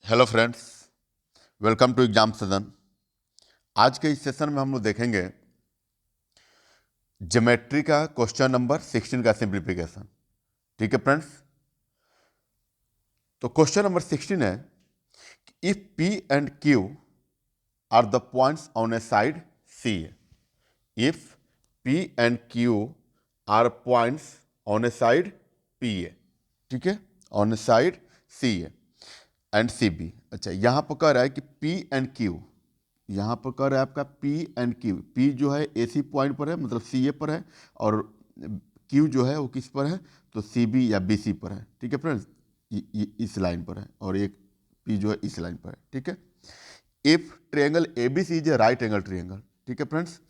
Hello friends, welcome to exam Sadan. आज के इस सेशन में हम लोग देखेंगे ज्योमेट्री का क्वेश्चन नंबर 16 का सिंप्लीफिकेशन। ठीक है फ्रेंड्स, तो क्वेश्चन नंबर 16 है, if P and Q are the points on a side C A. If P and Q are points on a side P A, ठीक है, on a side C A and C B. अच्छा, यहां पर कह रहा है कि P and Q, यहाँ पर कह रहा है आपका पी एंड क्यू। पी जो है ए सी पॉइंट पर है, मतलब सी ए पर है, और क्यू जो है वो किस पर है, तो सी बी या बी सी पर है। ठीक है फ्रेंड्स, इस लाइन पर है, और एक पी जो है इस लाइन पर है। ठीक है, if triangle A B C is a right angle triangle. ठीक है फ्रेंड्स,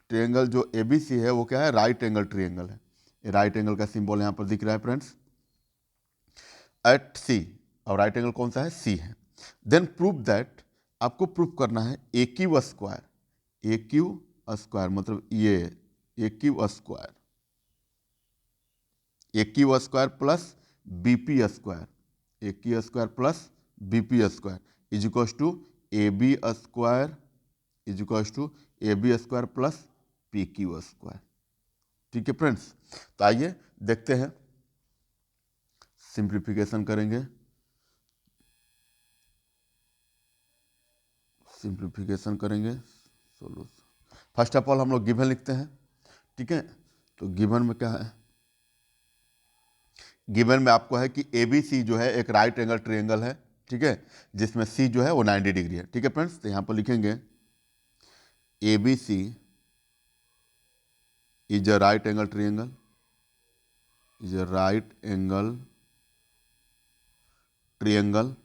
ट्रेंगल जो ए बी सी है वो क्या है, राइट एंगल ट्रिएंगल है। राइट एंगल का सिंबल यहाँ पर दिख रहा है फ्रेंड्स, एट सी, और राइट एंगल कौन सा है, सी है। देन प्रूव दैट, आपको प्रूव करना है A Q square. A Q square मतलब ये A Q square, A Q square plus B P square, A Q square plus B P square is equals to A B square, is equals to A B square plus P Q square. ठीक है friends, तो आइए देखते हैं, simplification करेंगे। Simplification करेंगे, solution. First of all हम लोग गिवन लिखते हैं। ठीक है, तो गिवन में क्या है, गिवन में आपको है कि ए बी सी जो है एक राइट एंगल ट्रायंगल है। ठीक है, जिसमें सी जो है वो 90 डिग्री है। ठीक है फ्रेंड्स, तो यहाँ पर लिखेंगे A B C is a right angle triangle, is a right angle triangle,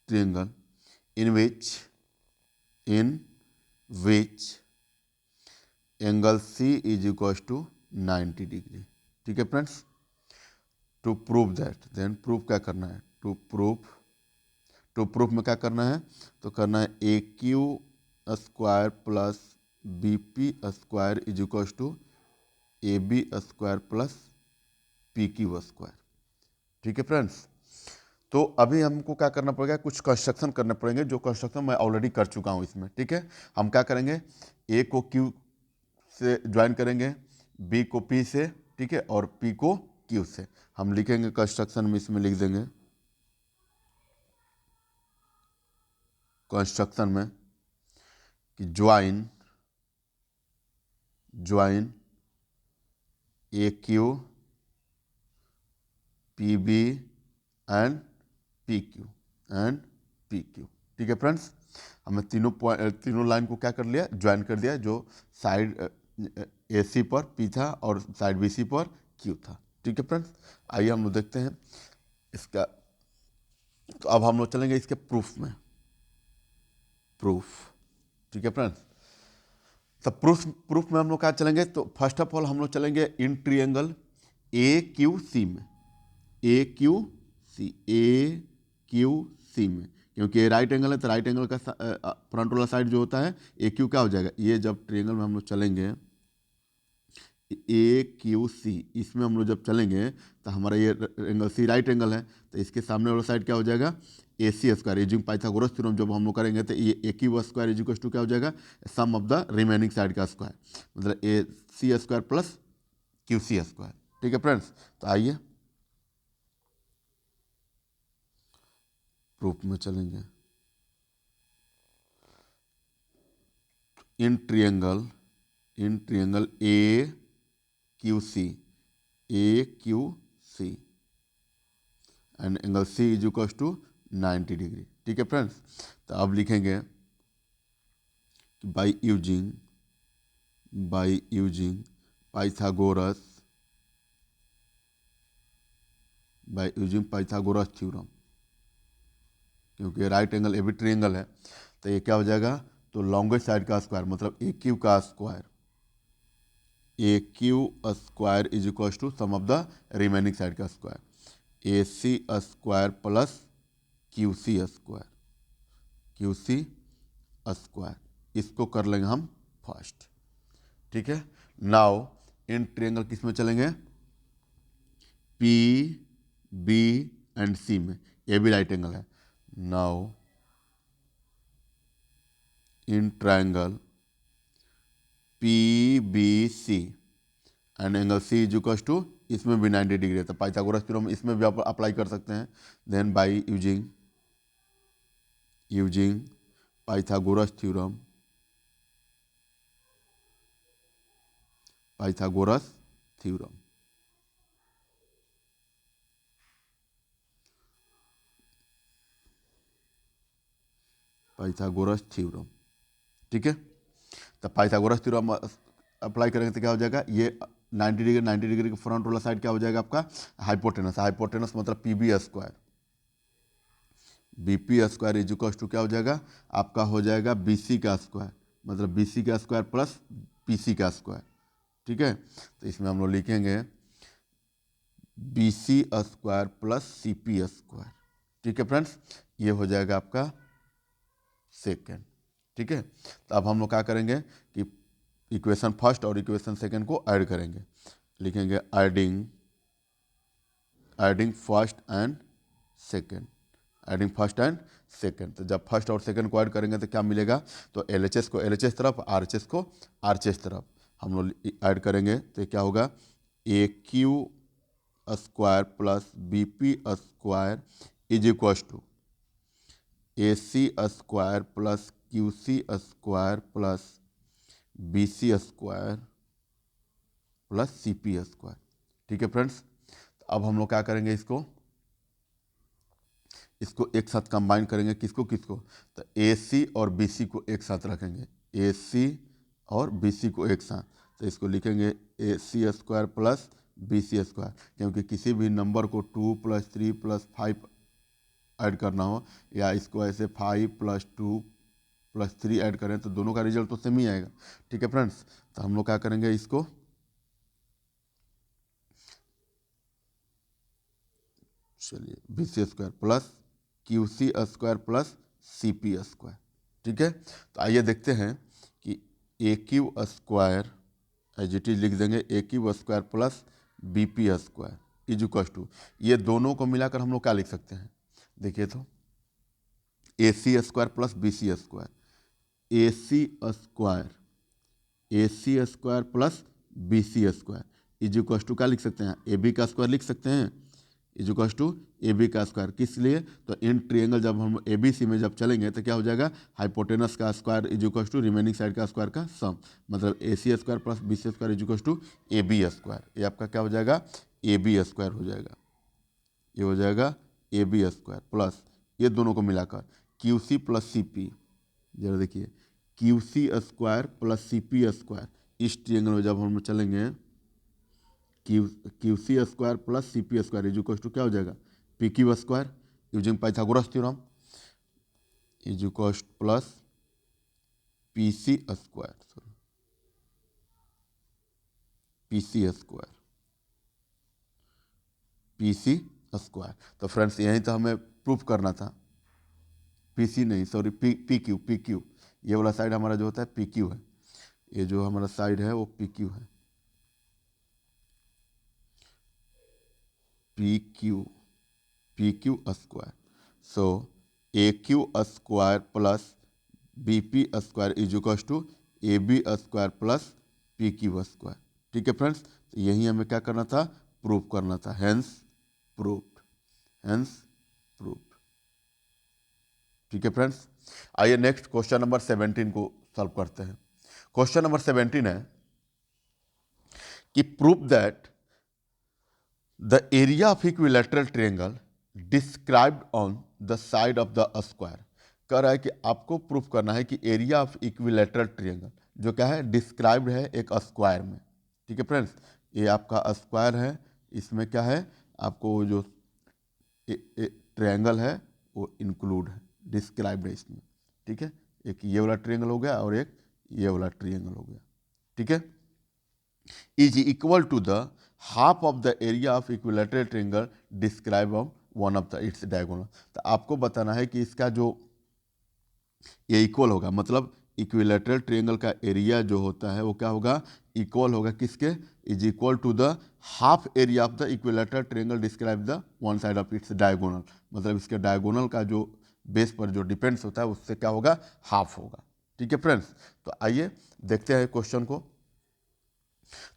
triangle in which angle C is equal to 90 degree. ठीक है friends, to prove that, then prove क्या करना है, टू प्रूफ में क्या करना है, तो करना है A Q square plus B P square is equal to A B square plus P Q square. ठीक है फ्रेंड्स, तो अभी हमको क्या करना पड़ेगा, कुछ कंस्ट्रक्शन करने पड़ेंगे, जो कंस्ट्रक्शन मैं ऑलरेडी कर चुका हूँ इसमें। ठीक है, हम क्या करेंगे, ए को क्यू से ज्वाइन करेंगे, बी को पी से, ठीक है, और पी को क्यू से। हम लिखेंगे कंस्ट्रक्शन में, इसमें लिख देंगे कंस्ट्रक्शन में कि join A Q P B and P Q. ठीक है फ्रेंड्स, हमने तीनों लाइन को क्या कर लिया, ज्वाइन कर दिया, जो साइड ए सी पर पी था और साइड बी सी पर क्यू था। ठीक है फ्रेंड्स, आइए हम लोग देखते हैं इसका। तो अब हम लोग चलेंगे इसके प्रूफ में, प्रूफ। ठीक है फ्रेंड्स, तो प्रूफ में हम लोग क्या चलेंगे, तो फर्स्ट ऑफ ऑल हम लोग चलेंगे इन ट्रिएंगल ए क्यू सी में, ए क्यू सी में, क्योंकि ये राइट एंगल है, तो राइट एंगल का फ्रंट वाला साइड जो होता है ए क्यू क्या हो जाएगा, ये जब ट्रिएंगल में हम लोग चलेंगे ए क्यू सी, इसमें हम लोग जब चलेंगे तो हमारा ये एंगल सी राइट एंगल है, तो इसके सामने वाला साइड क्या हो जाएगा, A C square, using Pythagoras theorem जब हम लोग करेंगे तो ये A Q square is equal to क्या हो जाएगा, sum of the remaining side का स्क्वायर, मतलब A C square plus Q C square. ठीक है फ्रेंड्स, तो आइए प्रूफ में चलेंगे। In triangle A Q C, and angle C is equal to 90 degree. ठीक है फ्रेंड्स, तो अब लिखेंगे बाई यूजिंग पाइथागोरस, थ्योरम, क्योंकि right angle A B triangle है, तो ये क्या हो जाएगा, तो लॉन्गेस्ट साइड का स्क्वायर मतलब ए क्यू का square, A Q square is equal to sum of the remaining side का square, A C square plus Q C square, इसको कर लेंगे हम फर्स्ट। ठीक है, नाउ इन ट्रिएंगल किस में चलेंगे, पी बी एंड सी में, ए भी राइट एंगल है। Now in triangle P B C and angle C is equal to, इसमें भी 90 डिग्री है, तो पाइथागोरस थ्योरम इसमें भी आप अप्लाई कर सकते हैं। Then by using Pythagoras theorem, Pythagoras theorem, Pythagoras theorem, ठीक है। तो पाइथागोरस थ्योरम अप्लाई करेंगे तो क्या हो जाएगा, ये 90 डिग्री के फ्रंट वाला साइड क्या हो जाएगा आपका, हाइपोटेनस। हाइपोटेनस मतलब P B square, B P square is equal to क्या हो जाएगा आपका, हो जाएगा बी सी का स्क्वायर, मतलब बी सी का स्क्वायर प्लस पी सी का स्क्वायर, ठीक है। तो इसमें हम लोग लिखेंगे B C square plus C P square, ठीक है फ्रेंड्स, ये हो जाएगा आपका सेकेंड, ठीक है। तो अब हम लोग क्या करेंगे कि इक्वेशन फर्स्ट और इक्वेशन सेकेंड को ऐड करेंगे, लिखेंगे adding first and second, adding first and second. तो जब फर्स्ट और सेकेंड को ऐड करेंगे तो क्या मिलेगा, तो एल एच एस को एल एच एस तरफ, आर एच एस को आर एच एस तरफ हम लोग ऐड करेंगे तो क्या होगा, A Q square plus B P square is equal to A C square plus Q C square plus B C square plus C P square, ठीक है फ्रेंड्स। अब हम लोग क्या करेंगे, इसको एक साथ कंबाइन करेंगे, किसको किसको, तो ए सी और बी सी को एक साथ रखेंगे, ए सी और बी सी को एक साथ, तो इसको लिखेंगे A C square plus B C square, क्योंकि किसी भी नंबर को 2 + 3 + 5 ऐड करना हो, या इसको ऐसे 5 + 2 + 3 ऐड करें तो दोनों का रिजल्ट तो सेम ही आएगा, ठीक है फ्रेंड्स। तो हम लोग क्या करेंगे, इसको चलिए B C square plus Q C square plus C P square, ठीक है। तो आइए देखते हैं कि A Q square as it is लिख देंगे, A Q square plus B P square is equal to, ये दोनों को मिलाकर हम लोग क्या लिख सकते हैं, देखिए तो A C square plus B C square, A C square, A C square plus B C square is equal to क्या लिख सकते हैं, ए बी का स्क्वायर लिख सकते हैं, is equal to A B का स्क्वायर, किस लिए, तो इन ट्रिएंगल जब हम ए बी सी में जब चलेंगे तो क्या हो जाएगा, हाइपोटेनस का square is equal to remaining side का स्क्वायर का सम, मतलब A C square plus B C square is equal to A B square, ये आपका क्या हो जाएगा, ए बी स्क्वायर हो जाएगा, ये हो जाएगा ए बी स्क्वायर प्लस ये दोनों को मिलाकर Q C plus C P, जरा देखिए Q C square plus C P square, इस ट्रिएंगल में जब हम चलेंगे Q C square plus C P square is equal to क्या हो जाएगा, P Q square using Pythagoras theorem is equal plus P C square, P C square, P C square. तो friends यहीं तो हमें प्रूफ करना था, पी सी नहीं सॉरी पी क्यू, ये वाला साइड हमारा जो होता है पी क्यू है, ये जो हमारा साइड है वो पी क्यू है, P Q square, so A Q square plus B P square is equal to A B square plus P Q square, ठीक है फ्रेंड्स। तो यही हमें क्या करना था, प्रूफ करना था, हेंस प्रूफ्ड, हेंस प्रूफ्ड, ठीक है फ्रेंड्स। आइए नेक्स्ट क्वेश्चन नंबर 17 को सॉल्व करते हैं। क्वेश्चन नंबर 17 है कि prove that the area of equilateral triangle described on the side of the square, कह रहा है कि आपको प्रूफ करना है कि एरिया ऑफ इक्विलैटरल ट्रायंगल जो क्या है, डिस्क्राइब्ड है एक स्क्वायर में, ठीक है फ्रेंड्स। ये आपका स्क्वायर है, इसमें क्या है आपको जो ट्रायंगल है वो इंक्लूड है, डिस्क्राइब्ड है इसमें, ठीक है। एक ये वाला ट्रायंगल हो गया और एक ये वाला ट्रायंगल हो गया, ठीक है। Is equal to the half of the area of equilateral triangle describe on one of the its diagonal. तो आपको बताना है कि इसका जो ये इक्वल होगा, मतलब इक्विलेटरल ट्रायंगल का एरिया जो होता है वो क्या होगा, इक्वल होगा किसके, is equal to the half area of the equilateral triangle describe the one side of its diagonal. मतलब इसके डायगोनल का जो बेस पर जो डिपेंड्स होता है उससे क्या होगा, हाफ होगा। ठीक है फ्रेंड्स, तो आइए देखते हैं क्वेश्चन को।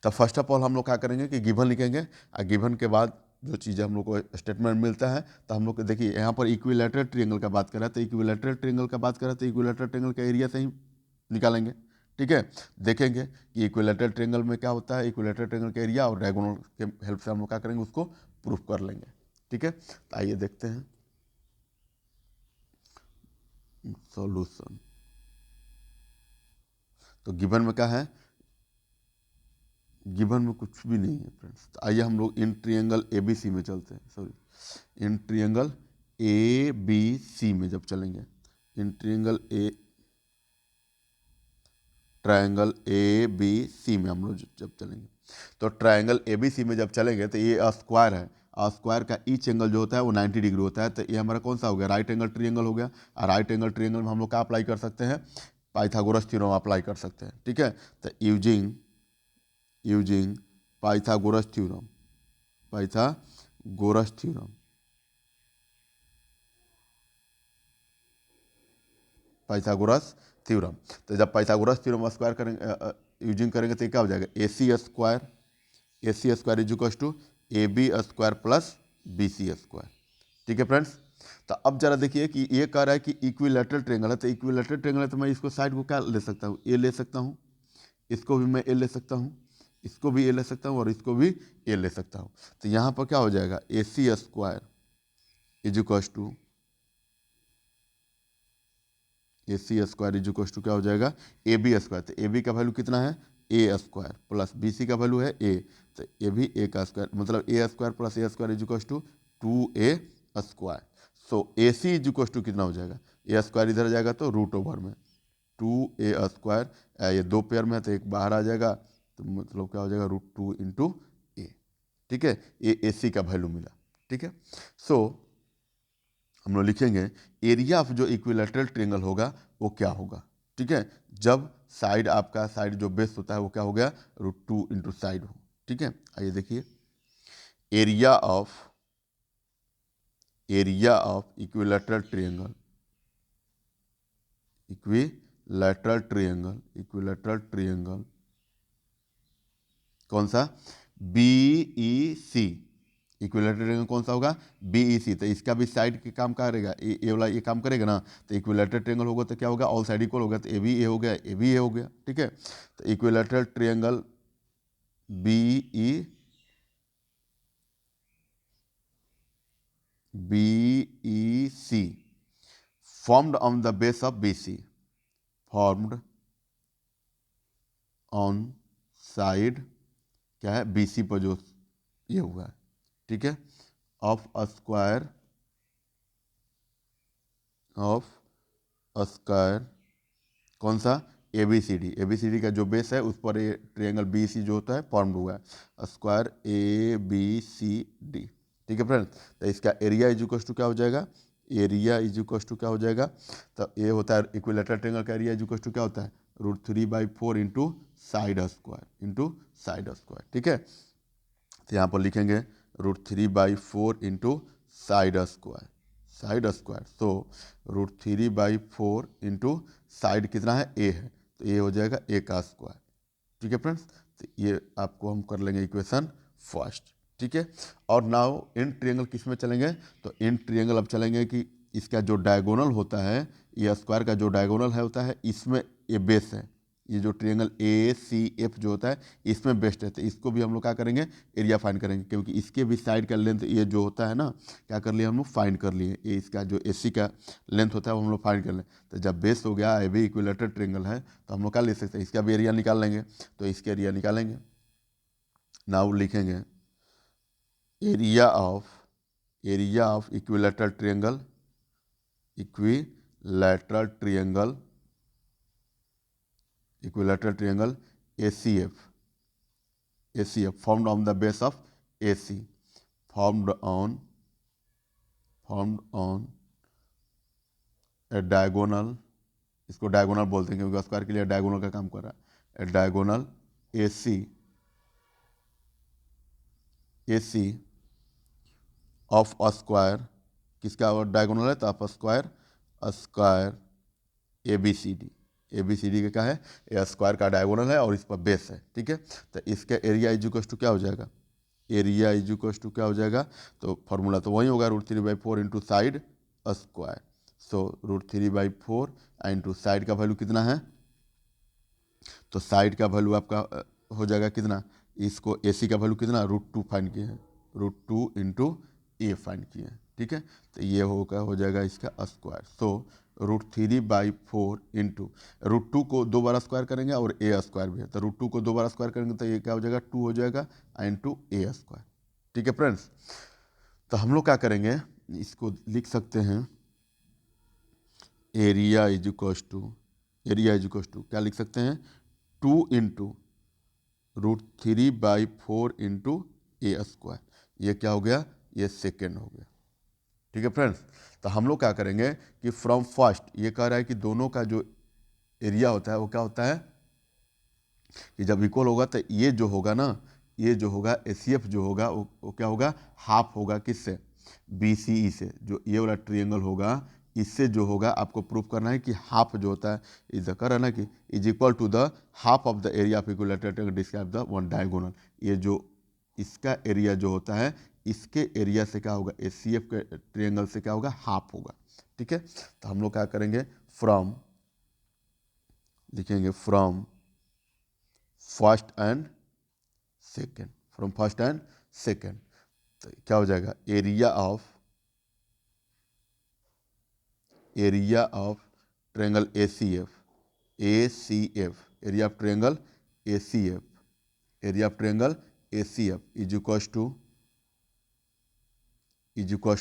तो फर्स्ट ऑफ ऑल हम लोग क्या करेंगे कि गिवन लिखेंगे, और गिवन के बाद जो चीज़ें हम लोग को स्टेटमेंट मिलता है, तो हम लोग देखिए यहाँ पर इक्विलेटरल ट्रायंगल का बात कर रहा है, तो इक्विलेटरल ट्रायंगल का बात कर रहा है, तो इक्विलेटरल ट्रायंगल का एरिया से ही निकालेंगे। ठीक है, देखेंगे कि इक्विलेटरल ट्रायंगल में क्या होता है, इक्विलेटरल ट्रायंगल का एरिया और डायगोनल के हेल्प से हम लोग क्या करेंगे, उसको प्रूफ कर लेंगे। ठीक है, तो आइए देखते हैं सॉल्यूशन। तो गिवन में क्या है, गिवन में कुछ भी नहीं है फ्रेंड्स। तो आइए हम लोग इन ट्रायंगल ABC में चलते हैं, सॉरी इन ट्रायंगल ABC में जब चलेंगे, इन ट्रायंगल ABC में हम लोग जब चलेंगे, तो ट्रायंगल ABC में जब चलेंगे तो ये स्क्वायर है, और स्क्वायर का ईच एंगल जो होता है वो 90 डिग्री होता है। तो ये हमारा कौन सा हो गया, राइट एंगल ट्रायंगल हो गया। और राइट एंगल ट्रायंगल में हम लोग क्या अप्लाई कर सकते हैं, पाइथागोरस थ्योरम अप्लाई कर सकते हैं। ठीक है, तो using Pythagoras theorem, Pythagoras theorem, Pythagoras theorem. तो जब पाइथागोरस थ्योरम स्क्वायर करेंगे, यूजिंग करेंगे तो क्या हो जाएगा, AC square is equal to AB square plus BC square. ठीक है फ्रेंड्स, तो अब जरा देखिए कि ये कह रहा है कि इक्विलेटरल ट्रायंगल है, तो इक्विलेटरल ट्रायंगल है तो मैं इसको साइड को क्या ले सकता हूँ, ए ले सकता हूँ, इसको भी मैं ए ले सकता हूँ, इसको भी ए ले सकता हूँ, और इसको भी ए ले सकता हूँ। तो यहाँ पर क्या हो जाएगा, AC square is equal to AC square is equal to क्या हो जाएगा, AB स्क्वायर। तो AB का वैल्यू कितना है, A स्क्वायर प्लस BC का वैल्यू है A, तो ये भी A का स्क्वायर, मतलब A square plus A square is equal to 2A square. So AC is equal to कितना हो जाएगा, A स्क्वायर इधर जाएगा तो रूट ओवर में 2A स्क्वायर, ये दो पेयर में है तो एक बाहर आ जाएगा, तो मतलब क्या हो जाएगा, √2 × A। ठीक है, ये AC का वैल्यू मिला। ठीक है, सो हम लोग लिखेंगे एरिया ऑफ जो इक्विलेटरल ट्रायंगल होगा वो क्या होगा। ठीक है, जब साइड आपका साइड जो बेस होता है वो क्या हो गया, √2 × साइड हो। ठीक है, आइए देखिए area of equilateral triangle, equilateral triangle कौन सा, BEC। इक्विलेटरल ट्रायंगल कौन सा होगा, BEC। तो इसका भी साइड के काम करेगा, ये वाला ये काम करेगा ना। तो इक्विलेटरल ट्रायंगल होगा तो क्या होगा, ऑल साइड इक्वल होगा, तो ए भी ए हो गया, ए भी ए हो गया। ठीक है, तो equilateral triangle BEC formed on the base of BC, formed on side क्या है, BC पर जो ये हुआ है। ठीक है, ऑफ स्क्वायर कौन सा, ABCD का जो बेस है उस पर ये ट्रायंगल BC जो होता है फॉर्म्ड हुआ है, स्क्वायर ABCD। ठीक है फ्रेंड्स, तो इसका एरिया इज इक्वल टू क्या हो जाएगा, एरिया इज इक्वल टू क्या हो जाएगा, तो ये होता है इक्विलेटरल ट्रायंगल का एरिया इज इक्वल टू क्या होता है, √3/4 × साइड स्क्वायर। ठीक है, तो यहाँ पर लिखेंगे √3/4 × साइड स्क्वायर। तो √3/4 × साइड कितना है, A है, तो ये हो जाएगा A का स्क्वायर। ठीक है फ्रेंड्स, तो ये आपको हम कर लेंगे इक्वेशन फर्स्ट। ठीक है, और नाउ इन ट्रायंगल किस में चलेंगे, तो इन ट्रायंगल अब चलेंगे कि इसका जो डायगोनल होता है, ये स्क्वायर का जो डायगोनल है होता है, इसमें ये बेस है, ये जो ट्रायंगल ACF जो होता है इसमें बेस्ट है। तो इसको भी हम लोग क्या करेंगे, एरिया फाइंड करेंगे, क्योंकि इसके भी साइड का लेंथ ये जो होता है ना, क्या कर लिए हम लोग, फाइंड कर लिए। ये इसका जो AC का लेंथ होता है वो हम लोग फाइंड कर लें। तो जब बेस हो गया, ये भी इक्विलेटरल ट्रायंगल है, तो हम लोग क्या ले सकते हैं, इसका भी एरिया निकाल लेंगे। तो इसके एरिया निकालेंगे, नाउ लिखेंगे area of equilateral triangle, equilateral triangle ACF formed on the base of AC, formed on a diagonal इसको डायगोनल बोलते हैं क्योंकि स्क्वायर के लिए डायगोनल का काम कर रहा है। Diagonal AC of a square, किसका डायगोनल है, तो ऑफ स्क्वायर ABCD का क्या है, ये स्क्वायर का डायगोनल है और इस पर बेस है, ठीक है। तो इसका एरिया इक्वल्स टू क्या हो जाएगा, एरिया इक्वल्स टू क्या हो जाएगा, तो फॉर्मूला तो वही होगा √3/4 इंटू साइड स्क्वायर। सो √3/4 इंटू साइड का वैल्यू कितना है, तो साइड का वैल्यू आपका हो जाएगा कितना, इसको AC का वैल्यू कितना √2 फाइंड किए हैं, √2 इंटू A फाइंड किए हैं, ठीक है। तो ये हो जाएगा इसका स्क्वायर। सो √3/4 इंटू √2 को 2 बार स्क्वायर करेंगे और A स्क्वायर भी है, तो √2 को 2 बार स्क्वायर करेंगे तो ये क्या हो जाएगा 2 हो जाएगा इंटू A स्क्वायर, ठीक है फ्रेंड्स। तो हम लोग क्या करेंगे, इसको लिख सकते हैं एरिया इज इक्वल्स टू क्या लिख सकते हैं, 2 इंटू √3/4 इंटू A स्क्वायर, ये क्या हो गया, ये सेकेंड हो गया, ठीक है फ्रेंड्स। तो हम लोग क्या करेंगे कि फ्रॉम फर्स्ट, ये कह रहा है कि दोनों का जो एरिया होता है वो क्या होता है कि जब इक्वल होगा तो ये जो होगा ना, ये जो होगा ACF जो होगा वो क्या होगा, हाफ होगा किससे, BCE से, जो ये वाला ट्रायंगल होगा इससे जो होगा आपको प्रूव करना है कि हाफ जो होता है इज कर है ना कि is equal to the half of the area of equilateral describe the one diagonal. ये जो इसका एरिया जो होता है इसके एरिया से क्या होगा, ACF के ट्रायंगल से क्या होगा, हाफ होगा, ठीक है। तो हम लोग क्या करेंगे, फ्रॉम लिखेंगे from first and second, from first and second, तो क्या हो जाएगा, area of triangle ACF area of triangle ACF is equals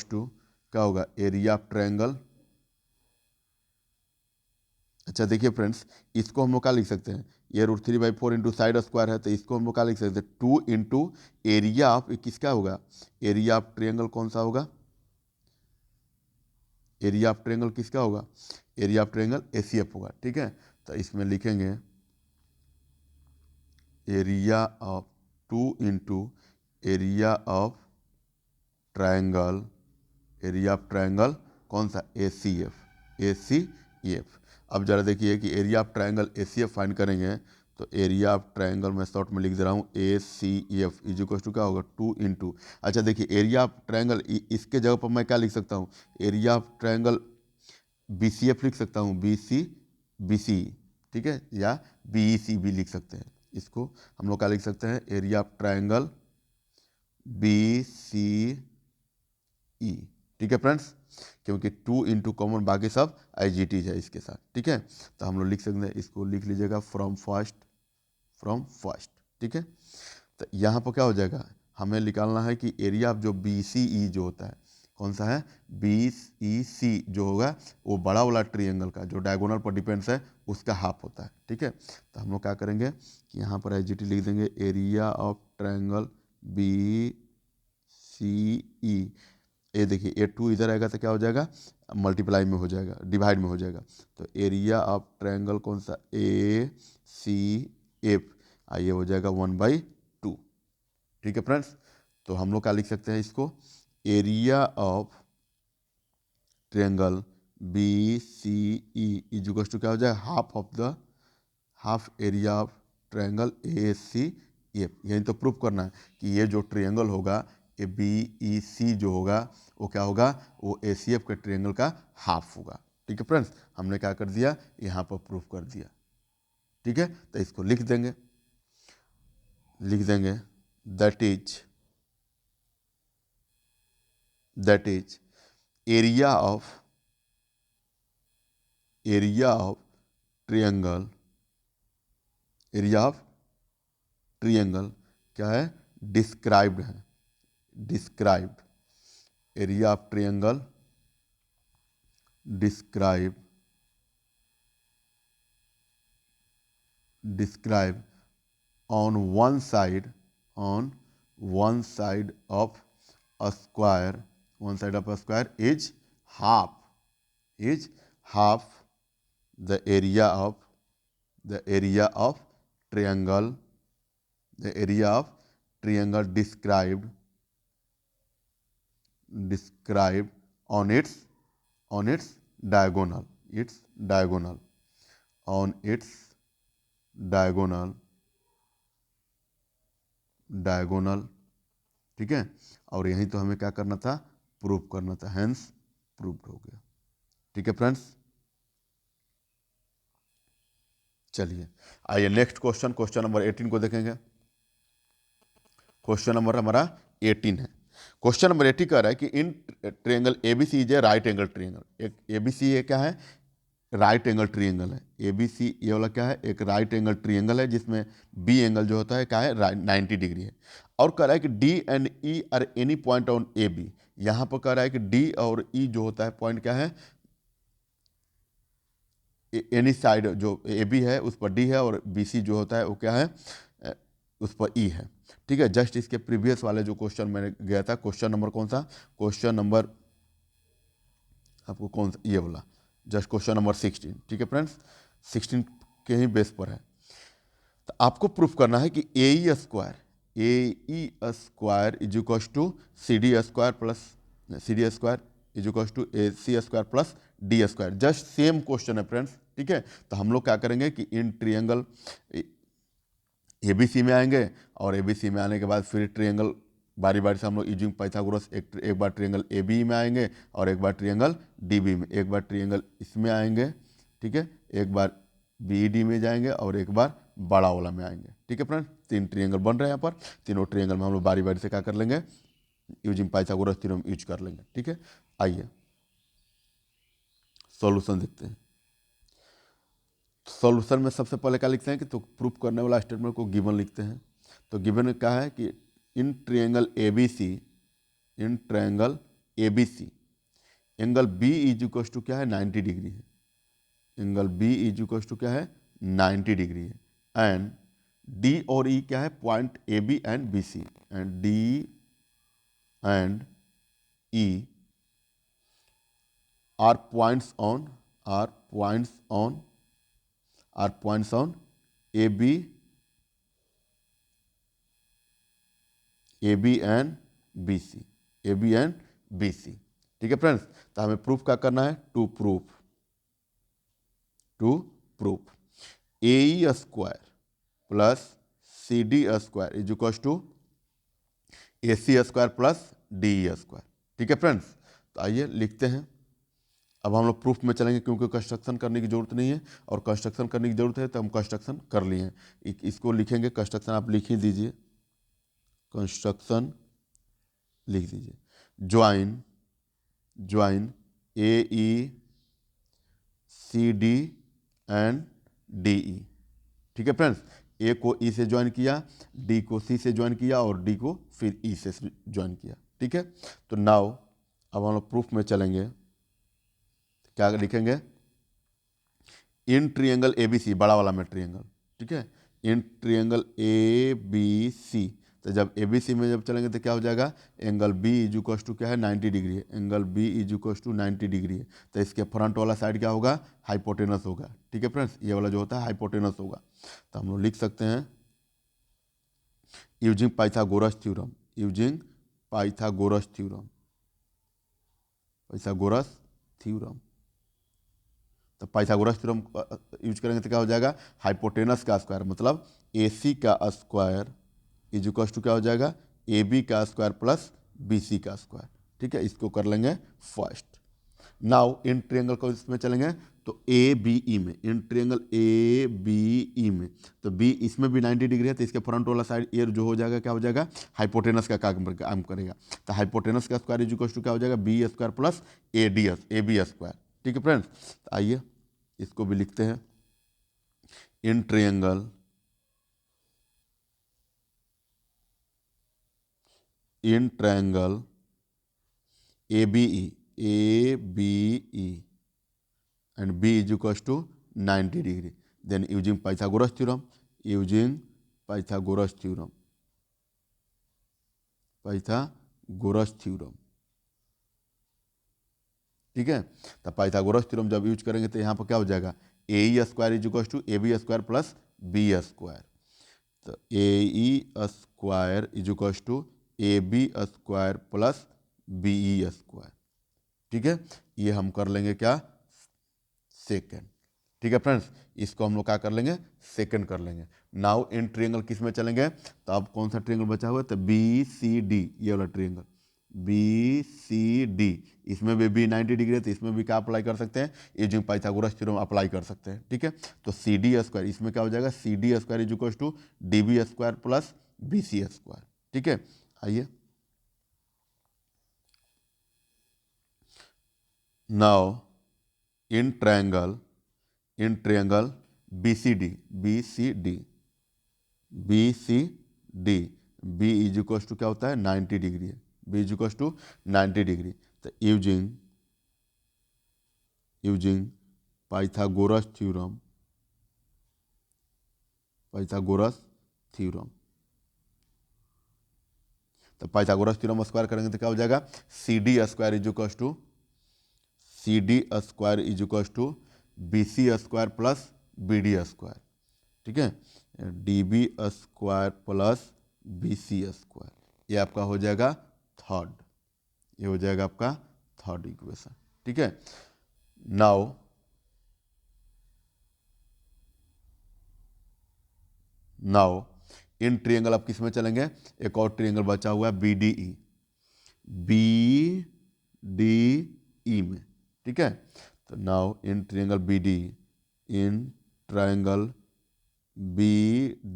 to क्या होगा, एरिया ऑफ ट्रायंगल। अच्छा देखिए फ्रेंड्स, इसको हम लोग क्या लिख सकते हैं, ये √3/4 इंटू साइड स्क्वायर है, तो इसको हम लोग क्या लिख सकते हैं, 2 इंटू एरिया ऑफ किसका होगा, एरिया ऑफ ट्रायंगल कौन सा होगा, एरिया ऑफ ट्रायंगल किसका होगा, एरिया ऑफ ट्रायंगल ACF होगा, ठीक है। तो इसमें लिखेंगे area of 2 into area of triangle, area of triangle कौन सा, ACF। अब जरा देखिए कि area of triangle ACF find करेंगे, तो एरिया ऑफ ट्रायंगल मैं शॉर्ट में लिख दे रहा हूँ ACF इज इक्वल टू क्या होगा, 2 इंटू, अच्छा देखिए एरिया ऑफ ट्रायंगल इसके जगह पर मैं क्या लिख सकता हूँ, एरिया ऑफ ट्रायंगल BCF लिख सकता हूँ, BC, ठीक है, या BEC भी लिख सकते हैं। इसको हम लोग क्या लिख सकते हैं, एरिया ऑफ ट्रायंगल BCE, ठीक है फ्रेंड्स, क्योंकि 2 इंटू कॉमन बाकी सब IGT है इसके साथ, ठीक है। तो हम लोग लिख सकते हैं, इसको लिख लीजिएगा फ्रॉम फर्स्ट, ठीक है। तो यहाँ पर क्या हो जाएगा, हमें निकालना है कि एरिया ऑफ जो BCE जो होता है कौन सा है, BEC जो होगा वो बड़ा वाला ट्रायंगल का जो डायगोनल पर डिपेंड्स है उसका हाफ होता है, ठीक है। तो हम लोग क्या करेंगे कि यहाँ पर IGT लिख देंगे, एरिया ऑफ ट्रायंगल BCE, ये देखिए ये 2 इधर आएगा तो क्या हो जाएगा, मल्टीप्लाई में हो जाएगा, डिवाइड में हो जाएगा, तो एरिया ऑफ ट्रायंगल कौन सा ACF, आइए हो जाएगा 1/2, ठीक है फ्रेंड्स। तो हम लोग क्या लिख सकते हैं इसको, area of triangle BCE is equal to क्या हो जाएगा, half area of triangle ACF। यही तो प्रूफ करना है कि ये जो ट्रायंगल होगा ये BEC जो होगा वो क्या होगा, वो ACF के ट्रायंगल का हाफ होगा, ठीक है फ्रेंड्स। हमने क्या कर दिया, यहाँ पर प्रूफ कर दिया, ठीक है। तो इसको लिख देंगे that is area of triangle क्या है, डिस्क्राइब्ड है, area of triangle describe on one side of a square, is half the area of triangle the area of triangle described on its diagonal on its diagonal, ठीक है। और यहीं तो हमें क्या करना था, प्रूव करना था, हेंस प्रूव्ड हो गया। ठीक है फ्रेंड्स, चलिए आइए नेक्स्ट क्वेश्चन नंबर 18 को देखेंगे। क्वेश्चन नंबर हमारा 18 है। क्वेश्चन नंबर 80 कह रहा है कि in triangle ABC is a right angle triangle. एक एबीसी ये क्या है, राइट एंगल ट्रायंगल है। एबीसी ये वाला क्या है, एक राइट एंगल ट्रायंगल है जिसमें बी एंगल जो होता है क्या है, 90 डिग्री है। और कह रहा है कि D and E are any point on A B. यहाँ पर कह रहा है कि डी और ई जो होता है पॉइंट क्या है, एनी साइड जो ए बी है उस पर डी है, और बी सी जो होता है वो क्या है, उस पर ई है। ठीक है, जस्ट इसके प्रीवियस वाले जो क्वेश्चन मैंने गया था, क्वेश्चन नंबर कौन सा, क्वेश्चन नंबर आपको कौन सा, ये वाला, जस्ट क्वेश्चन नंबर 16। ठीक है फ्रेंड्स, 16 के ही बेस पर है। तो आपको प्रूफ करना है कि A square is equal to C D square plus is equal to A C square plus D square. Just same question है फ्रेंड्स। ठीक है, तो हम लोग क्या करेंगे कि इन ट्रायंगल एबीसी में आएंगे, और एबीसी में आने के बाद फिर ट्रायंगल बारी बारी से हम लोग यूजिंग पाइथागोरस एक बार ट्रायंगल ए बी में आएंगे, और एक बार ट्रायंगल डी बी में, एक बार ट्रायंगल इसमें आएंगे। ठीक है, एक बार बी डी में जाएंगे, और एक बार बड़ा वाला में आएंगे। ठीक है फ्रेंड्स, 3 ट्रायंगल बन रहे हैं यहाँ पर। तीनों ट्रायंगल में हम लोग बारी बारी से क्या कर लेंगे, यूजिंग पाइथागोरस थ्योरम यूज कर लेंगे। ठीक है, आइए सॉल्यूशन देखते हैं। सॉल्यूशन में सबसे पहले क्या लिखते हैं कि तो प्रूफ करने वाला स्टेटमेंट को गिवन लिखते हैं। तो गिवन में क्या है कि in triangle ABC angle B is equal to क्या है, 90 डिग्री है। Angle B is equal to क्या है, 90 डिग्री है। एंड डी और ई क्या है, point A B and B C, and D and E are points on A B and B C. ठीक है फ्रेंड्स, तो हमें प्रूफ क्या करना है, to proof A square plus C D square is equal to A C square plus D square. ठीक है friends, तो आइए लिखते हैं। अब हम लोग प्रूफ में चलेंगे क्योंकि कंस्ट्रक्शन करने की जरूरत नहीं है, और कंस्ट्रक्शन करने की जरूरत है तो हम कंस्ट्रक्शन कर लिए हैं। इसको लिखेंगे, कंस्ट्रक्शन आप लिख ही दीजिए, कंस्ट्रक्शन लिख दीजिए। Join A E C D and D E. ठीक है फ्रेंड्स, ए को ई से ज्वाइन किया, डी को सी से ज्वाइन किया, और डी को फिर ई से ज्वाइन किया। ठीक है, तो नाउ अब हम लोग प्रूफ में चलेंगे। क्या लिखेंगे, इन ट्रायंगल ए बी सी, बड़ा वाला में ट्रायंगल। ठीक है, इन ट्रायंगल ए बी सी, तो जब ए बी सी में जब चलेंगे तो क्या हो जाएगा, angle B is equal to क्या है, 90 डिग्री है। Angle B is equal to 90 degree है, तो इसके फ्रंट वाला साइड क्या होगा, हाइपोटेनस होगा। ठीक है फ्रेंड्स, ये वाला जो होता है हाइपोटेनस होगा। तो हम लोग लिख सकते हैं यूजिंग पाइथागोरस थ्योरम, तो पाइथागोरस थ्योरम यूज करेंगे तो क्या हो जाएगा, हाइपोटेनस का स्क्वायर मतलब ए सी का स्क्वायर इज इक्वल टू क्या हो जाएगा, ए बी का स्क्वायर प्लस बी सी का स्क्वायर। ठीक है, इसको कर लेंगे फर्स्ट। नाउ इन ट्रायंगल को इसमें चलेंगे तो ए बी ई में, इन ट्रायंगल ए बी ई में, तो बी इसमें भी 90 डिग्री है, तो इसके फ्रंट वाला साइड ए जो हो जाएगा क्या हो जाएगा, हाइपोटेनस का काम करेगा। तो हाइपोटेनस का स्क्वायर इज इक्वल टू क्या हो जाएगा, B square plus A B square. ठीक है फ्रेंड्स, तो आइए इसको भी लिखते हैं। In triangle A B E and b is equals to 90 degree, then using Pythagoras theorem, ठीक है। तो पाइथागोरस थ्योरम जब यूज करेंगे तो यहाँ पर क्या हो जाएगा, A E square is equal to A B square plus B square. तो A E square is equal to A B square plus B E square. ठीक है, ये हम कर लेंगे क्या, सेकेंड। ठीक है फ्रेंड्स, इसको हम लोग क्या कर लेंगे, सेकेंड कर लेंगे। नाउ इन ट्रिएंगल किस में चलेंगे, तो अब कौन सा ट्रिएंगल बचा हुआ है, तो बी सी डी, ये वाला ट्रिएंगल बी सी डी, इसमें भी 90 डिग्री है, तो इसमें भी क्या अप्लाई कर सकते हैं, यूजिंग पाइथागोरस थ्योरम अप्लाई कर सकते हैं। ठीक है, तो सी डी स्क्वायर, इसमें क्या हो जाएगा, C D square is equal to D B square plus B C square. ठीक है, आइए now in triangle B C D, B C D, B C D, B is equal to क्या होता है, 90 डिग्री है, B is equal to 90 degree. तो using Pythagoras theorem, तो Pythagoras theorem square करेंगे तो क्या हो जाएगा, C D square is equal to B C square plus B D square. ठीक है, D B square plus B C square, ये आपका हो जाएगा थर्ड, ये हो जाएगा आपका थर्ड इक्वेशन। ठीक है, नाउ इन ट्रिएंगल आप किस में चलेंगे, एक और ट्रिएंगल बचा हुआ है बी डी ई में। ठीक है, तो now in triangle B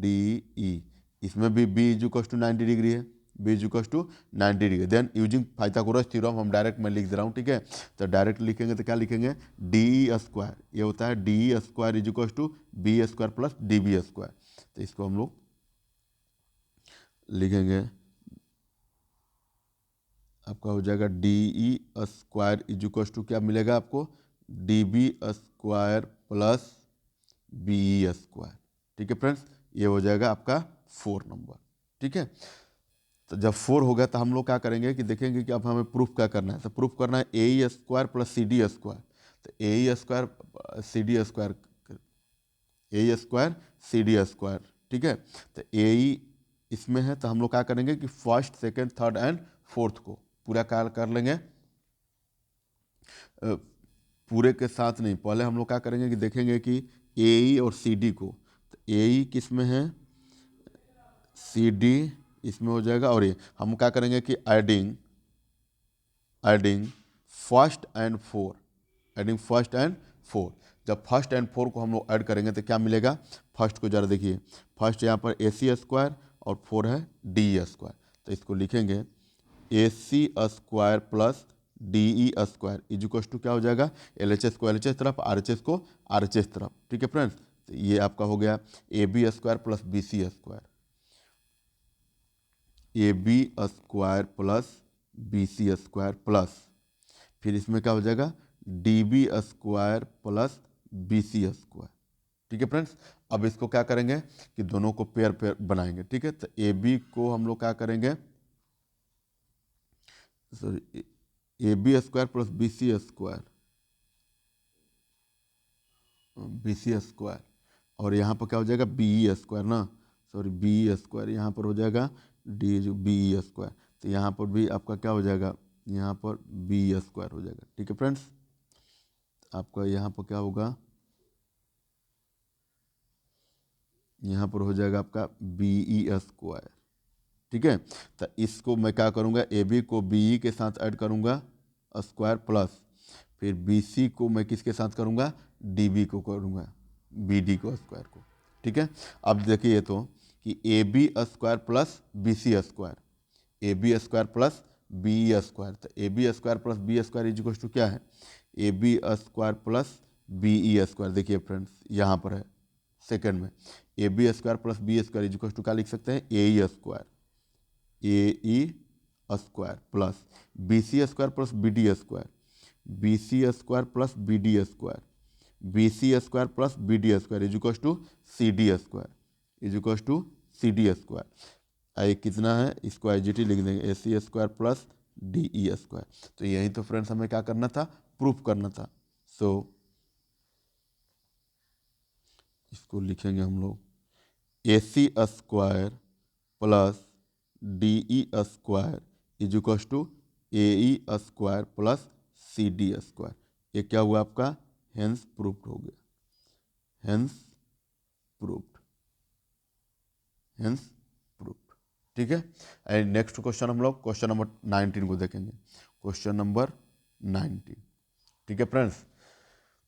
D E, इसमें भी B is equal to 90 degree है, B is equal to 90 degree. Then using Pythagoras theorem हम डायरेक्ट मैं लिख दे रहा हूँ। ठीक है, तो डायरेक्ट लिखेंगे तो क्या लिखेंगे, डी ई स्क्वायर, ये होता है D E square is equal to B square plus D B square. तो इसको हम लोग लिखेंगे, आपका हो जाएगा D E square is equal to क्या मिलेगा आपको, D B square plus B E square. ठीक है फ्रेंड्स, ये हो जाएगा आपका 4 नंबर। ठीक है, तो जब 4 हो गया तो हम लोग क्या करेंगे कि देखेंगे कि अब हमें प्रूफ क्या करना है। तो प्रूफ करना है A E square plus C D square. तो A E square C D square, A E square C D square. ठीक है, तो ए ई इसमें है, तो हम लोग क्या करेंगे कि first second third and fourth को पूरा कार कर लेंगे। पूरे के साथ नहीं, पहले हम लोग क्या करेंगे कि देखेंगे कि ए ई और सी डी को, तो ए ई किस में है, सी डी इसमें हो जाएगा, और ये हम क्या करेंगे कि एडिंग फर्स्ट एंड फोर, जब फर्स्ट एंड फोर को हम लोग ऐड करेंगे तो क्या मिलेगा, फर्स्ट को जरा देखिए, फर्स्ट यहाँ पर ए सी स्क्वायर और 4 है डी ई स्क्वायर। तो इसको लिखेंगे A C square plus D E square is equal to क्या हो जाएगा, एल एच एस को एल एच एस तरफ, आर एच एस को आर एच एस तरफ। ठीक है फ्रेंड्स, तो ये आपका हो गया A B square plus B C square, A B square plus B C square plus फिर इसमें क्या हो जाएगा, D B square plus B C square. ठीक है फ्रेंड्स, अब इसको क्या करेंगे कि दोनों को पेयर पेयर बनाएंगे। ठीक है, तो ए बी को हम लोग क्या करेंगे, sorry, A B square plus B C square, और यहाँ पर क्या हो जाएगा बी ई स्क्वायर ना, सॉरी बी ई स्क्वायर, यहाँ पर हो जाएगा डी जो बी ई स्क्वायर, तो यहाँ पर भी आपका क्या हो जाएगा, यहाँ पर बी ई स्क्वायर हो जाएगा। ठीक है फ्रेंड्स, आपका यहाँ पर क्या होगा, यहाँ पर हो जाएगा आपका बी ई स्क्वायर। ठीक है, तो इसको मैं क्या करूँगा, ए बी को बी ई के साथ ऐड करूँगा स्क्वायर प्लस फिर बी सी को मैं किसके साथ करूँगा, डी बी को करूँगा, बी डी को स्क्वायर को। ठीक है, अब देखिए तो कि A B square plus B C square, A B square plus B E square, तो A B square plus B square is equal to क्या है, A B square plus B E square. देखिए फ्रेंड्स, यहाँ पर है second में, A B square plus B square is equal to क्या लिख सकते हैं, A E square, A E square plus B C square plus B D square, B C square plus B D square, B C square plus B D square is equal to C D square, is equal to C D square. I कितना है, इसको I G T लिख देंगे, A C square plus D E square. तो यही तो friends हमें क्या करना था, प्रूफ करना था। सो इसको लिखेंगे हम लोग AC square plus DE square is equals to AE square plus CD square. ये क्या हुआ आपका? हेंस प्रूफ्ड हो गया, हेंस प्रूफ्ड, हेंस प्रूफ्ड। ठीक है। एंड नेक्स्ट क्वेश्चन हम लोग क्वेश्चन नंबर 19 को देखेंगे। Question number 19। ठीक है फ्रेंड्स,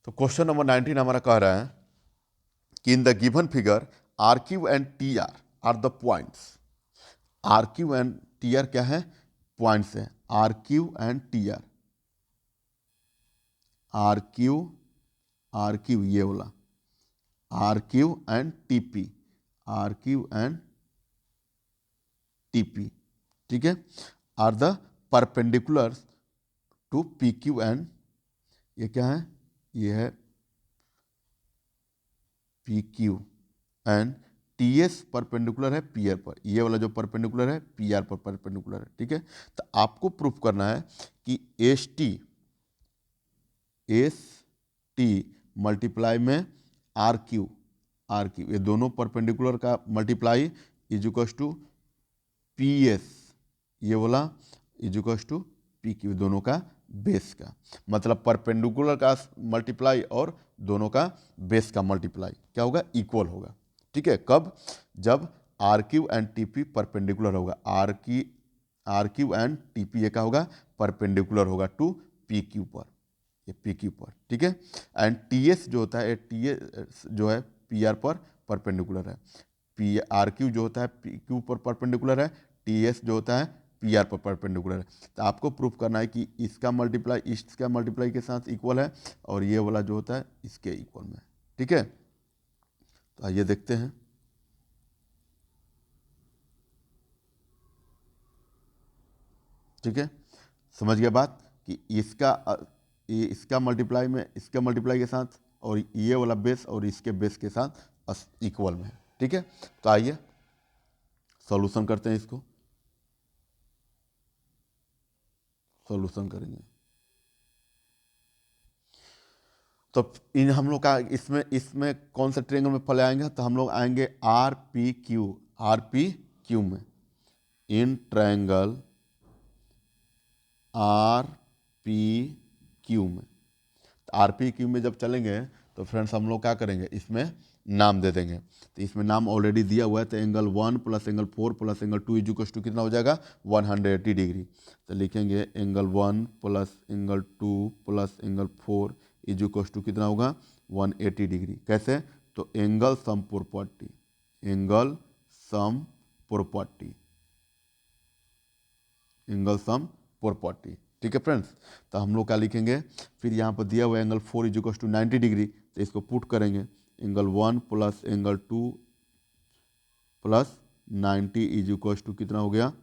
तो क्वेश्चन नंबर 19 हमारा कह रहा है कि in the given figure RQ and TR are the points. RQ and TR क्या है? पॉइंट्स है। RQ एंड TR, RQ ये वाला, RQ and TP, RQ and TP, ठीक है, are the perpendicular to PQ and, ये क्या है? ये है PQ एंड TS परपेंडिकुलर है PR पर। ये वाला जो परपेंडिकुलर है PR पर परपेंडिकुलर है। ठीक है, तो आपको प्रूफ करना है कि ST मल्टीप्लाई में RQ ये दोनों परपेंडिकुलर का multiply is equals to PS ये वाला इज इक्वल्स टू PQ दोनों का बेस का, मतलब परपेंडिकुलर का मल्टीप्लाई और दोनों का बेस का मल्टीप्लाई क्या होगा? इक्वल होगा। ठीक है, कब? जब RQ एंड TP परपेंडिकुलर होगा। RQ एंड TP ये क्या होगा? परपेंडिकुलर होगा टू PQ पर, ये PQ पर। ठीक है, एंड TS जो होता है, TS जो है PR पर परपेंडिकुलर है। RQ जो होता है PQ पर परपेंडिकुलर है, TS जो होता है PR पर परपेंडिकुलर है। तो आपको प्रूफ करना है कि इसका मल्टीप्लाई के साथ इक्वल है और ये वाला जो होता है इसके इक्वल में। ठीक है, तो आइए देखते हैं। ठीक है, समझ गया बात कि इसका मल्टीप्लाई में इसके मल्टीप्लाई के साथ और ये वाला बेस और इसके बेस के साथ इक्वल में है। ठीक है, तो आइए सॉल्यूशन करते हैं, इसको सॉल्यूशन करेंगे। तो इन हम लोग का इसमें कौन सा ट्रायंगल में फल आएंगे? तो हम लोग आएंगे RPQ में, इन ट्रायंगल RPQ में। तो RPQ में जब चलेंगे तो फ्रेंड्स हम लोग क्या करेंगे? इसमें नाम दे देंगे। तो इसमें नाम ऑलरेडी दिया हुआ है, तो angle 1 plus angle 4 plus angle 2 is equal to कितना हो जाएगा? 180 डिग्री। तो लिखेंगे angle 1 plus angle 2 plus angle 4 is equal to कितना होगा? 180 डिग्री। कैसे? तो angle sum property, angle sum property, angle sum property. ठीक है फ्रेंड्स, तो हम लोग क्या लिखेंगे? फिर यहाँ पर दिया हुआ angle 4 is equal to 90 degree, तो इसको पुट करेंगे। Angle 1 plus angle 2 plus 90 is equal to कितना हो गया?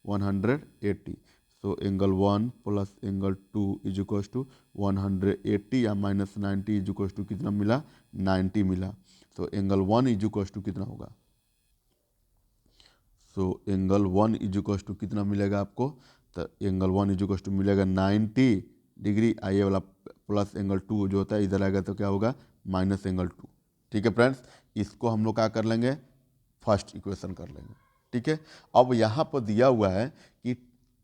180। So angle 1 plus angle 2 is equal to 180 या माइनस 90 इज इक्वल टू कितना मिला? 90 मिला। तो एंगल 1 इज इक्वल टू कितना होगा? So angle 1 is equal to कितना मिलेगा आपको? तो एंगल 1 इज इक्वल टू मिलेगा 90 डिग्री। आइए वाला प्लस एंगल 2 जो होता है इधर आएगा तो क्या होगा? Minus angle 2। ठीक है फ्रेंड्स, इसको हम लोग क्या कर लेंगे? फर्स्ट इक्वेशन कर लेंगे। ठीक है, अब यहाँ पर दिया हुआ है कि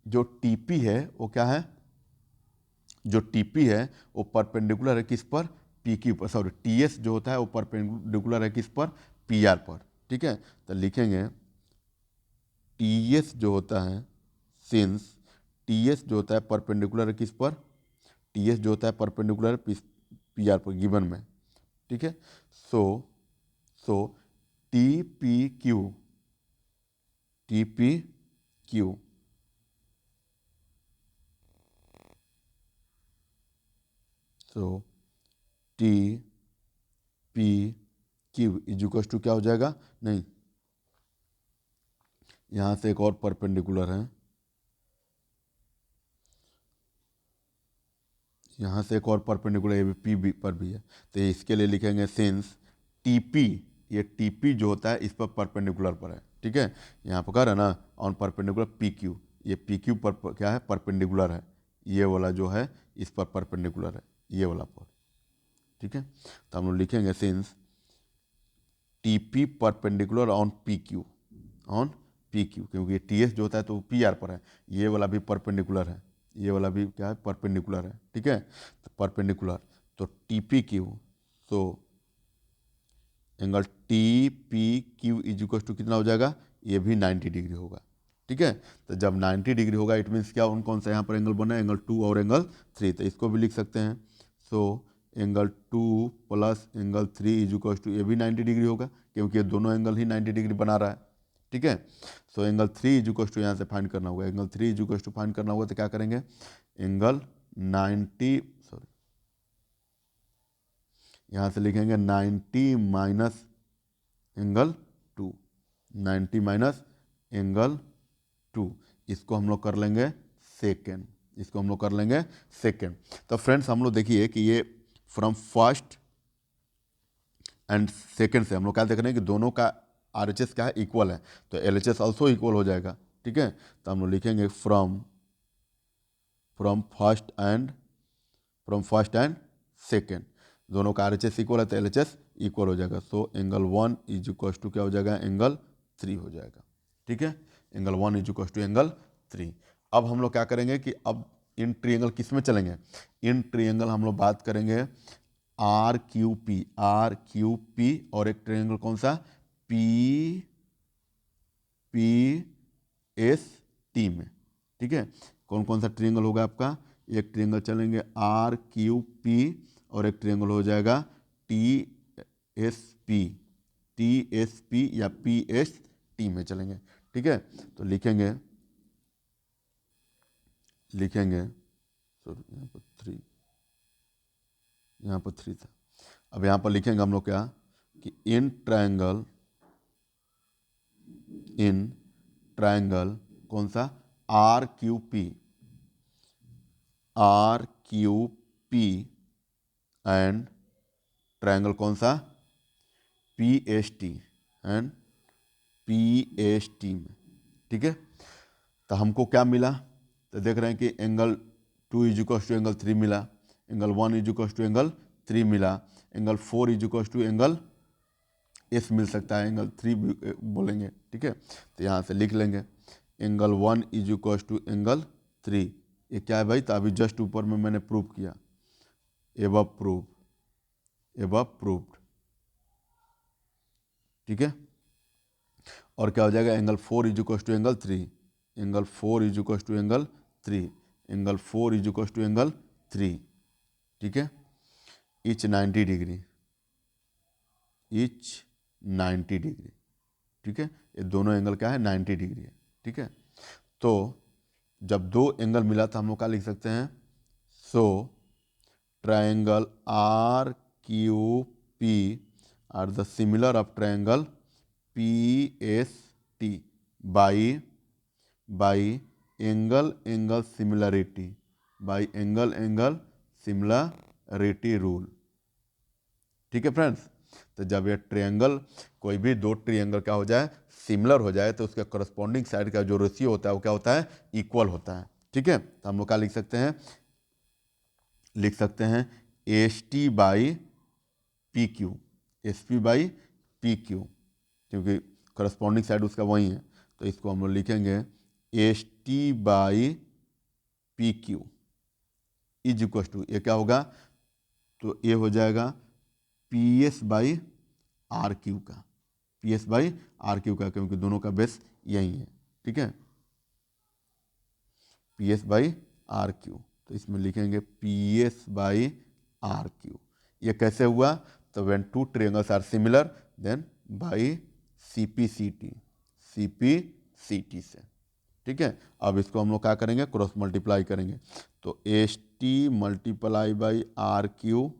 जो TP है वो क्या है? जो TP है वो परपेंडिकुलर है किस पर? PQ पर। सॉरी, TS जो होता है वो परपेंडिकुलर है किस पर? PR पर। ठीक है, तो लिखेंगे TS जो होता है, सिंस TS जो होता है परपेंडिकुलर है किस पर? TS जो होता है परपेंडिकुलर PR पर गिवन में। ठीक है, so TPQ so TPQ is equal to क्या हो जाएगा? नहीं, यहाँ से एक और परपेंडिकुलर है, यहाँ से एक और परपेंडिकुलर ये भी P पर भी है। तो इसके लिए लिखेंगे सिंस TP, ये TP जो होता है इस पर परपेंडिकुलर पर है। ठीक है, यहाँ पर कह रहा है ना ऑन परपेंडिकुलर PQ, ये PQ पर क्या है? परपेंडिकुलर है। ये वाला जो है इस पर परपेंडिकुलर है, ये वाला पर। ठीक है, तो हम लोग लिखेंगे since T P perpendicular on P Q, on P Q, क्योंकि टी एस जो होता है तो पी आर पर है, ये वाला भी परपेंडिकुलर है, ये वाला भी क्या है, परपेंडिकुलर है, ठीक है। तो परपेंडिकुलर, तो टी पी क्यू, तो angle T P Q is equal to कितना हो जाएगा, ये भी 90 डिग्री होगा, ठीक है। तो जब 90 डिग्री होगा इट मीन्स क्या, कौन सा यहाँ पर एंगल बना है, एंगल 2 और एंगल 3, तो इसको भी लिख सकते हैं। So angle 2 plus angle 3 is equal to, ये भी 90 डिग्री होगा क्योंकि ये दोनों एंगल ही 90 डिग्री बना रहा है, ठीक है। So angle 3 is equal to यहाँ से फाइंड करना होगा, angle 3 is equal to find करना होगा तो क्या करेंगे, एंगल 90, सॉरी यहाँ से लिखेंगे 90 माइनस एंगल 2, 90 माइनस एंगल 2, इसको हम लोग कर लेंगे सेकेंड, इसको हम लोग कर लेंगे सेकेंड। तो फ्रेंड्स हम लोग देखिए कि ये फ्रॉम फर्स्ट एंड सेकेंड से हम लोग क्या देख रहे हैं कि दोनों का आर एच एस क्या है, इक्वल है, तो L H S also equal हो जाएगा, ठीक है। तो हम लोग लिखेंगे फ्रॉम फर्स्ट एंड सेकेंड, दोनों का आर एच एस इक्वल है तो एल एच एस इक्वल हो जाएगा। So angle 1 is equal to क्या हो जाएगा, एंगल 3 हो जाएगा, ठीक है। Angle 1 is equal to angle 3। अब हम लोग क्या करेंगे कि अब इन ट्रिएंगल किस में चलेंगे, इन ट्रिएंगल हम लोग बात करेंगे आर क्यू पी और एक ट्रिएंगल कौन सा, पी पी एस टी में, ठीक है। कौन कौन सा ट्रिएंगल होगा आपका, एक ट्रिएंगल चलेंगे आर क्यू पी और एक ट्रिएंगल हो जाएगा टी एस पी या पी एस टी में चलेंगे, ठीक है। तो लिखेंगे सॉरी यहाँ पर 3 था, अब यहाँ पर लिखेंगे हम लोग क्या कि इन ट्रायंगल कौन सा, R Q P and triangle कौन सा, P S T and P S T में, ठीक है। तो हमको क्या मिला, तो देख रहे हैं कि angle 2 is equal to angle 3 मिला, angle 1 is equal to angle 3 मिला, angle 4 is equal to angle S मिल सकता है, एंगल 3 भी बोलेंगे, ठीक है। तो यहाँ से लिख लेंगे angle 1 is equal to angle 3, ये क्या है भाई, तो अभी जस्ट ऊपर में मैंने प्रूव किया, एबव प्रूव्ड, ठीक है। और क्या हो जाएगा, angle 4 is equal to angle 3, angle 4 is equal to angle 3, angle 4 is equal to angle 3, ठीक है। इच 90 डिग्री, ठीक है। ये दोनों एंगल क्या है, 90 डिग्री है, ठीक है। तो जब दो एंगल मिला तो हम लोग क्या लिख सकते हैं, so triangle R Q P R the similar of triangle P S T by angle similarity rule, ठीक है फ्रेंड्स। तो जब ये ट्रायंगल, कोई भी दो ट्रायंगल क्या हो जाए, सिमिलर हो जाए, तो उसके करस्पॉन्डिंग साइड का जो रेशियो होता है वो क्या होता है, इक्वल होता है, ठीक है। तो हम लोग क्या लिख सकते हैं S T by P Q, S P by P Q, क्योंकि करस्पॉन्डिंग साइड उसका वही है, तो इसको हम लोग लिखेंगे S T by P Q is equal to, ये क्या होगा, तो ये हो जाएगा P S by R Q का, P S by R Q का, क्योंकि दोनों का बेस यही है, ठीक है, P S by R Q. तो इसमें लिखेंगे P S by R Q, ये कैसे हुआ, तो when two triangles are similar then by C P C T से, ठीक है। अब इसको हम लोग क्या करेंगे, क्रॉस मल्टीप्लाई करेंगे, तो S T multiply by R Q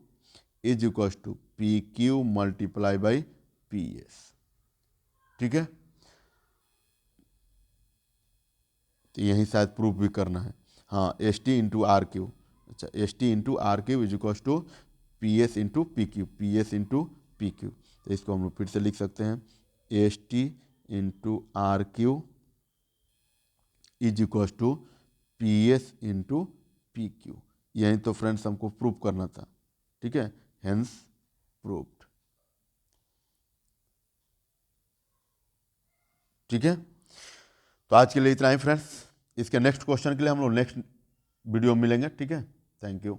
is equal to P Q multiply by P S, ठीक है। तो यही शायद प्रूफ भी करना है, हाँ, S T into R Q, अच्छा S T into R Q is equal to P S into P Q, तो इसको हम लोग फिर से लिख सकते हैं S T into R Q is equal to P S into P Q, यही तो फ्रेंड्स हमको प्रूव करना था, ठीक है, हेंस प्रूव्ड। ठीक है, तो आज के लिए इतना ही फ्रेंड्स। इसके नेक्स्ट क्वेश्चन के लिए हम लोग नेक्स्ट वीडियो में मिलेंगे। ठीक है, थैंक यू।